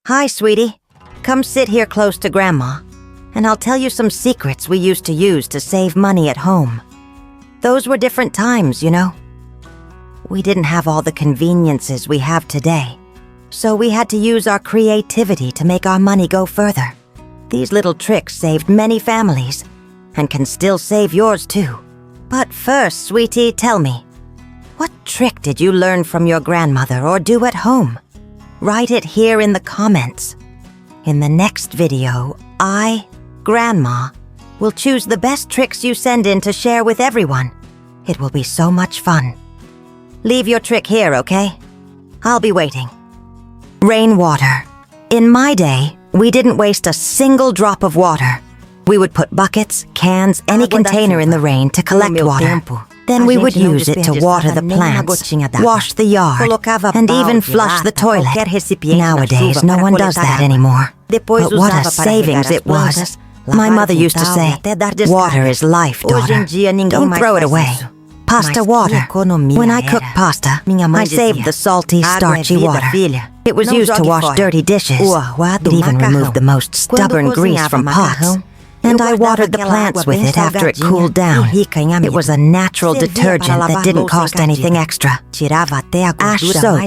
Hi, sweetie. Come sit here close to Grandma, and I'll tell you some secrets we used to use to save money at home. Those were different times, you know. We didn't have all the conveniences we have today, so we had to use our creativity to make our money go further. These little tricks saved many families, and can still save yours too. But first, sweetie, tell me, what trick did you learn from your grandmother or do at home? Write it here in the comments. In the next video, I, Grandma, will choose the best tricks you send in to share with everyone. It will be so much fun. Leave your trick here, okay? I'll be waiting. Rainwater. In my day, we didn't waste a single drop of water. We would put buckets, cans, any container in the rain to collect water. Then we would use it to water the plants, wash the yard, and even flush the toilet. Nowadays, no one does that anymore. But what a savings it was. My mother used to say, water is life, daughter. Don't throw it away. Pasta water. When I cooked pasta, I saved the salty, starchy water. It was used to wash dirty dishes. It even removed the most stubborn grease from pots. And I watered the plants with it after it cooled down. It was a natural detergent that didn't cost anything extra. Ash soap.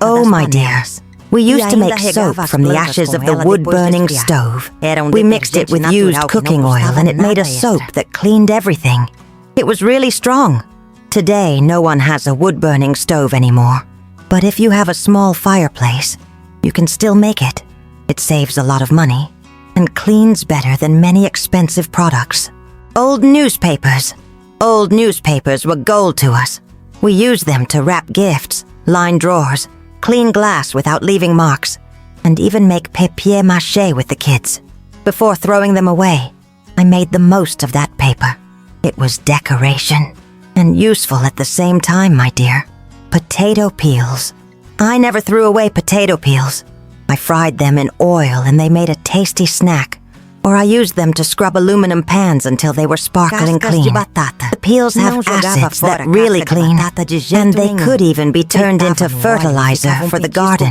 Oh, my dear. We used to make soap from the ashes of the wood-burning stove. We mixed it with used cooking oil and it made a soap that cleaned everything. It was really strong. Today, no one has a wood-burning stove anymore. But if you have a small fireplace, you can still make it. It saves a lot of money and cleans better than many expensive products. Old newspapers. Old newspapers were gold to us. We used them to wrap gifts, line drawers, clean glass without leaving marks, and even make papier-mâché with the kids. Before throwing them away, I made the most of that paper. It was decoration, and useful at the same time, my dear. Potato peels. I never threw away potato peels. I fried them in oil and they made a tasty snack. Or I used them to scrub aluminum pans until they were sparkling clean. The peels have acids that really clean, and they could even be turned into fertilizer for the garden.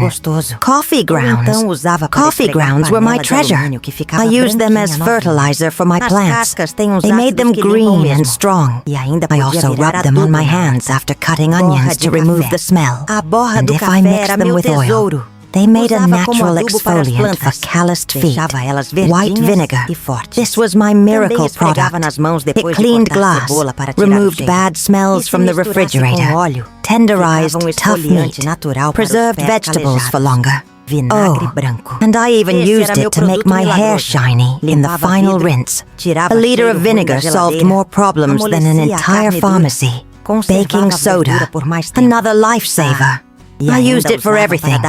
Coffee grounds. Coffee grounds were my treasure. I used them as fertilizer for my plants. They made them green and strong. I also rubbed them on my hands after cutting onions to remove the smell. And if I mixed them with oil, they made a natural exfoliant for calloused feet. White vinegar. This was my miracle product. It cleaned glass, removed bad smells from the refrigerator, tenderized tough meat, preserved vegetables for longer. Oh, and I even used it to make my hair shiny in the final rinse. A liter of vinegar solved more problems than an entire pharmacy. Baking soda, another lifesaver. I used it for everything,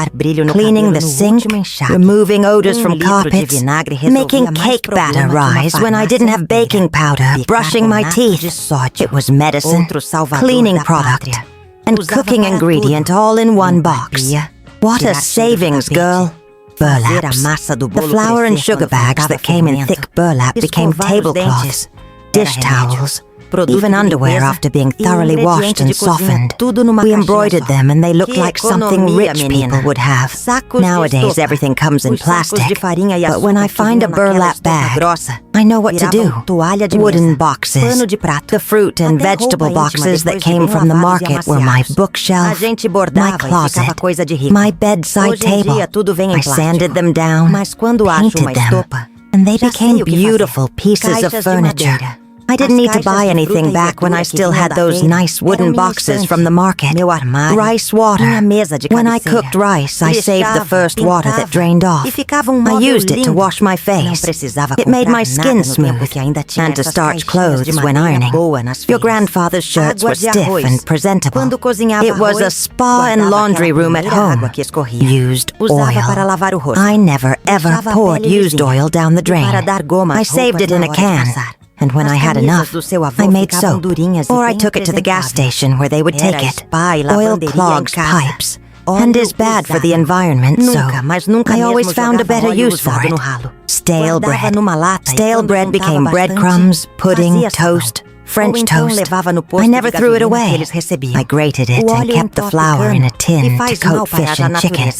cleaning the sink, removing odors from carpets, making cake batter rise when I didn't have baking powder, brushing my teeth. It was medicine, cleaning product, and cooking ingredient all in one box. What a savings, girl. Burlaps. The flour and sugar bags that came in thick burlap became tablecloths, dish towels, even underwear after being thoroughly washed and softened. We embroidered them and they looked like something rich people would have. Nowadays everything comes in plastic, but when I find a burlap bag, I know what to do. Wooden boxes. The fruit and vegetable boxes that came from the market were my bookshelf, my closet, my bedside table. I sanded them down, painted them, and they became beautiful pieces of furniture. I didn't need to buy anything back when I still had those nice wooden boxes from the market. Rice water. When I cooked rice, I saved the first water that drained off. I used it to wash my face. It made my skin smooth, and to starch clothes when ironing. Your grandfather's shirts were stiff and presentable. It was a spa and laundry room at home. Used oil. I never ever poured used oil down the drain. I saved it in a can. And when I had enough, I made soap, or I took it to the gas station where they would take it. Oil clogs pipes, and is bad for the environment, so I always found a better use for it. Stale bread. Stale bread became breadcrumbs, pudding, toast, French toast. I never threw it away. I grated it and kept the flour in a tin to coat fish and chicken.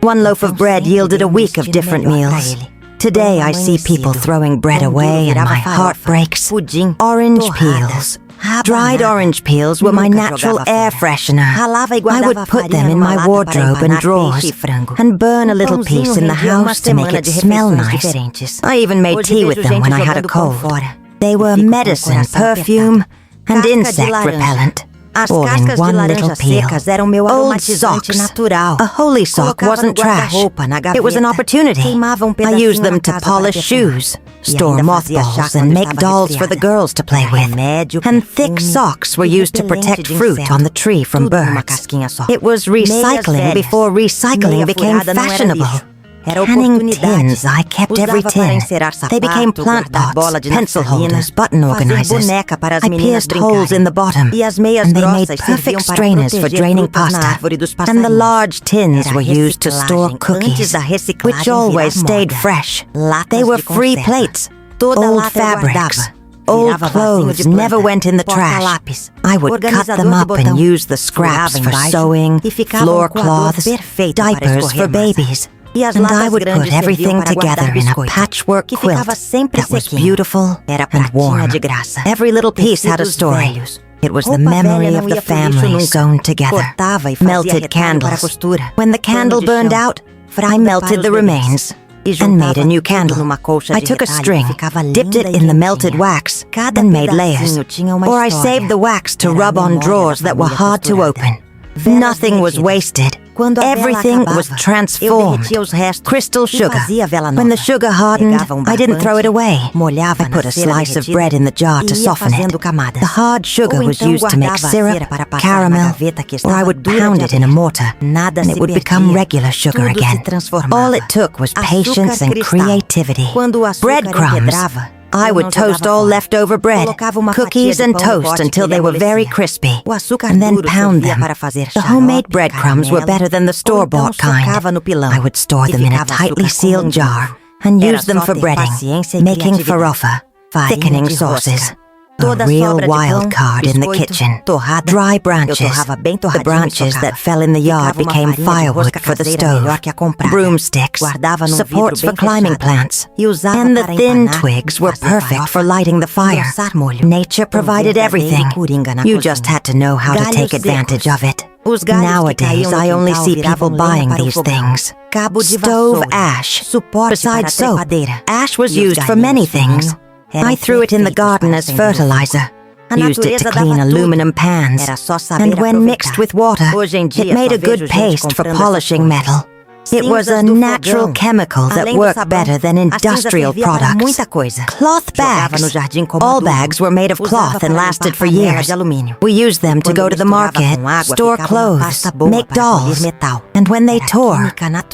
One loaf of bread yielded a week of different meals. Today I see people throwing bread away and my heart breaks. Orange peels. Dried orange peels were my natural air freshener. I would put them in my wardrobe and drawers and burn a little piece in the house to make it smell nice. I even made tea with them when I had a cold. They were medicine, perfume, and insect repellent. All in one little peel. Old socks. A holy sock wasn't trash. It was an opportunity. I used them to polish shoes, store mothballs, and make dolls for the girls to play with. And thick socks were used to protect fruit on the tree from birds. It was recycling before recycling became fashionable. Canning tins, I kept every tin. They became plant pots, pencil holders, button organizers. I pierced holes in the bottom, and they made perfect strainers for draining pasta. And the large tins were used to store cookies, which always stayed fresh. They were free plates, old fabrics. Old clothes never went in the trash. I would cut them up and use the scraps for sewing, floor cloths, diapers for babies. And I would put everything together in a patchwork quilt that was beautiful and warm. Every little piece had a story. It was the memory of the family sewn together. Melted candles. When the candle burned out, I melted the remains and made a new candle. I took a string, dipped it in the melted wax, and made layers. Or I saved the wax to rub on drawers that were hard to open. Nothing was wasted. Everything was transformed. Crystal sugar. When the sugar hardened, I didn't throw it away. I put a slice of bread in the jar to soften it. The hard sugar was used to make syrup, caramel, or I would pound it in a mortar, and it would become regular sugar again. All it took was patience and creativity. Breadcrumbs. I would toast all leftover bread, cookies and toast until they were very crispy, and then pound them. The homemade breadcrumbs were better than the store-bought kind. I would store them in a tightly sealed jar and use them for breading, making farofa, thickening sauces. A real wild card in the kitchen. Dry branches. The branches that fell in the yard became firewood for the stove. Broomsticks. Supports for climbing plants. And the thin twigs were perfect for lighting the fire. Nature provided everything. You just had to know how to take advantage of it. Nowadays, I only see people buying these things. Stove ash. Besides soap, ash was used for many things. I threw it in the garden as fertilizer, used it to clean aluminum pans, and when mixed with water, it made a good paste for polishing metal. It was a natural chemical that worked better than industrial products. Cloth bags. All bags were made of cloth and lasted for years. We used them to go to the market, store clothes, make dolls. And when they tore,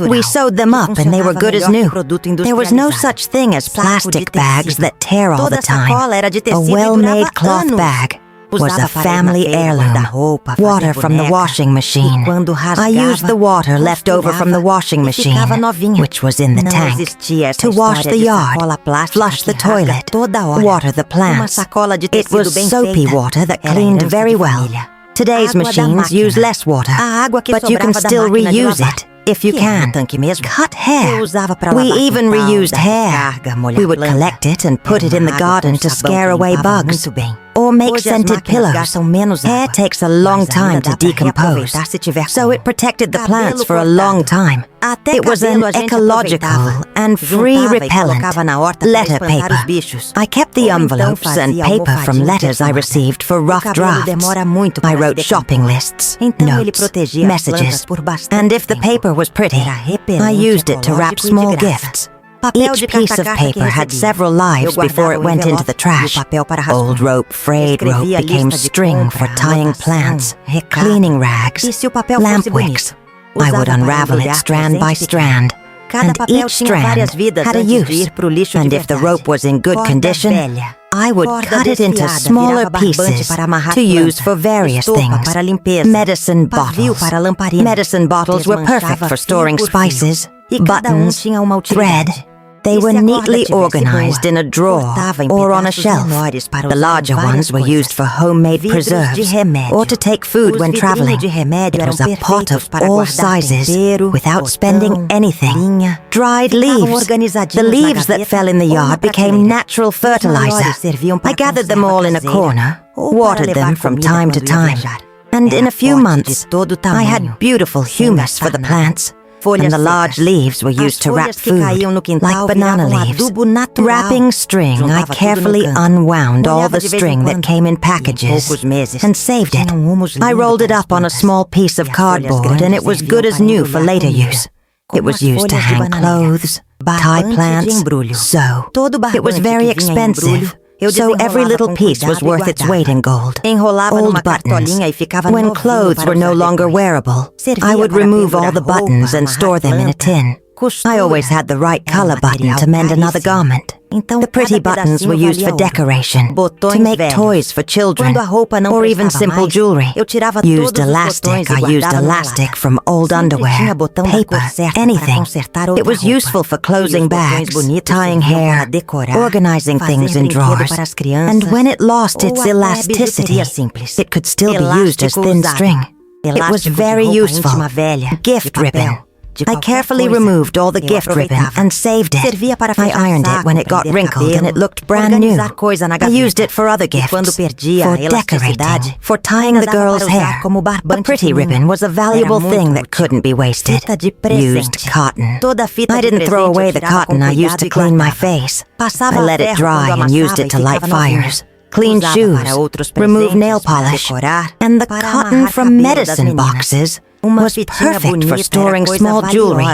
we sewed them up and they were good as new. There was no such thing as plastic bags that tear all the time. A well-made cloth bag was a family heirloom. Water from the washing machine. I used the water left over from the washing machine, which was in the tank, to wash the yard, flush the toilet, water the plants. It was soapy water that cleaned very well. Today's machines use less water, but you can still reuse it. If you can. Cut hair. We even reused hair. We would collect it and put it in the garden to scare away bugs. Or make scented pillows. Hair takes a long time to decompose, so it protected the plants for a long time. It was an ecological and free repellent. Letter paper. I kept the envelopes and paper from letters I received for rough drafts. I wrote shopping lists, notes, messages, and if the paper was pretty, I used it to wrap small gifts. Each piece of paper had several lives before it went into the trash. Old rope, frayed rope became string for tying plants, cleaning rags, lamp wicks. I would unravel it strand by strand, and each strand had a use. And if the rope was in good condition, I would cut it into smaller pieces to use for various things. Medicine bottles. Medicine bottles were perfect for storing spices, buttons, thread, They were neatly organized in a drawer or on a shelf. The larger ones were used for homemade preserves or to take food when traveling. It was a pot of all sizes without spending anything. Dried leaves. The leaves that fell in the yard became natural fertilizer. I gathered them all in a corner, watered them from time to time. And in a few months, I had beautiful humus for the plants. And the large leaves were used to wrap food, like banana leaves. Wrapping string, I carefully unwound all the string that came in packages and saved it. I rolled it up on a small piece of cardboard, and it was good as new for later use. It was used to hang clothes, tie plants, sew. It was very expensive. So every little piece was worth its weight in gold. Old buttons. When clothes were no longer wearable, I would remove all the buttons and store them in a tin. I always had the right color button to mend another garment. The pretty buttons were used for decoration, to make toys for children, or even simple jewelry. Used elastic, I used elastic from old underwear, paper, anything. It was useful for closing bags, tying hair, organizing things in drawers. And when it lost its elasticity, it could still be used as thin string. It was very useful. Gift ribbon. I carefully removed all the gift ribbon and saved it. I ironed it when it got wrinkled and it looked brand new. I used it for other gifts, for decorating, for tying the girl's hair. The pretty ribbon was a valuable thing that couldn't be wasted. Used cotton. I didn't throw away the cotton I used to clean my face. I let it dry and used it to light fires. Clean shoes, remove nail polish, and the cotton from medicine boxes was perfect for storing small jewelry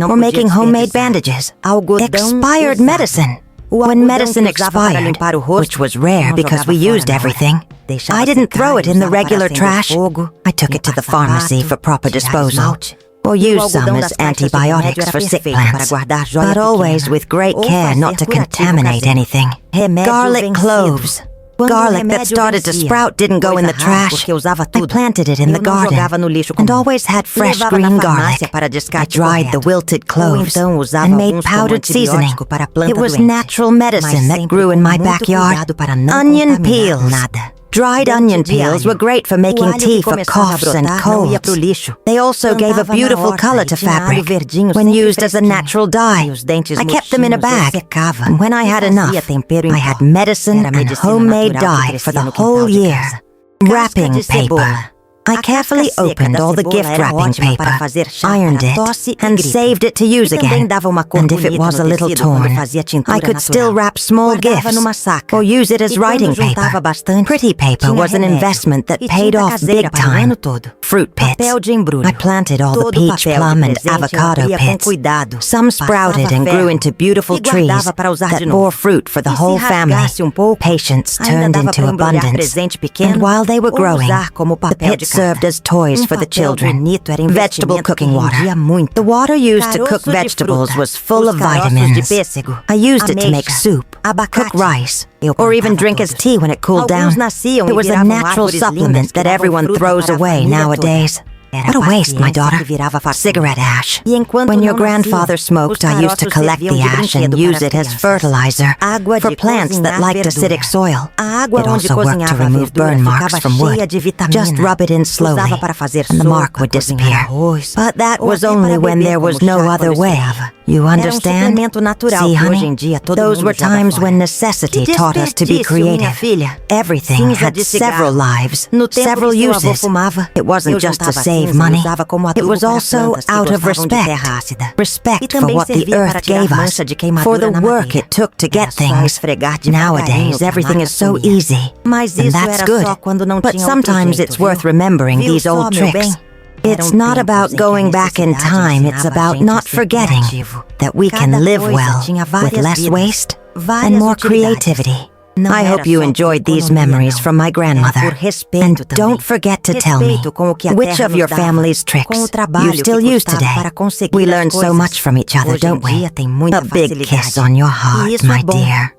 or making homemade bandages. Expired medicine. When medicine expired, which was rare because we used everything, I didn't throw it in the regular trash. I took it to the pharmacy for proper disposal, or used some as antibiotics for sick plants, but always with great care not to contaminate anything. Garlic cloves. Garlic that started to sprout didn't go in the trash. I planted it in the garden and always had fresh green garlic. I dried the wilted cloves and made powdered seasoning. It was natural medicine that grew in my backyard. Onion peels. Dried onion peels were great for making tea for coughs and colds. They also gave a beautiful color to fabric when used as a natural dye. I kept them in a bag, and when I had enough, I had medicine and homemade dye for the whole year. Wrapping paper. I carefully opened all the gift wrapping paper, ironed it, and saved it to use again. And if it was a little torn, I could still wrap small gifts or use it as writing paper. Pretty paper was an investment that paid off big time. Fruit pits. I planted all the peach, plum, and avocado pits. Some sprouted and grew into beautiful trees that bore fruit for the whole family. Patience turned into abundance. And while they were growing, the pits served as toys for the children. Vegetable cooking water. The water used to cook vegetables was full of vitamins. I used it to make soup, cook rice, or even drink as tea when it cooled down. It was a natural supplement that everyone throws away nowadays. What a waste, my daughter. Cigarette ash. When your grandfather smoked, I used to collect the ash and use it as fertilizer for plants that liked acidic soil. It also worked to remove burn marks from wood. Just rub it in slowly, and the mark would disappear. But that was only when there was no other way. You understand? See, honey, those were times when necessity taught us to be creative. Everything had several lives, several uses. It wasn't just to save money. It was also out of respect. Respect for what the earth gave us, for the work it took to get things. Nowadays, everything is so easy, and that's good. But sometimes it's worth remembering these old tricks. It's not about going back in time, it's about not forgetting that we can live well with less waste and more creativity. I hope you enjoyed these memories from my grandmother. And don't forget to tell me which of your family's tricks you still use today. We learn so much from each other, don't we? A big kiss on your heart, my dear.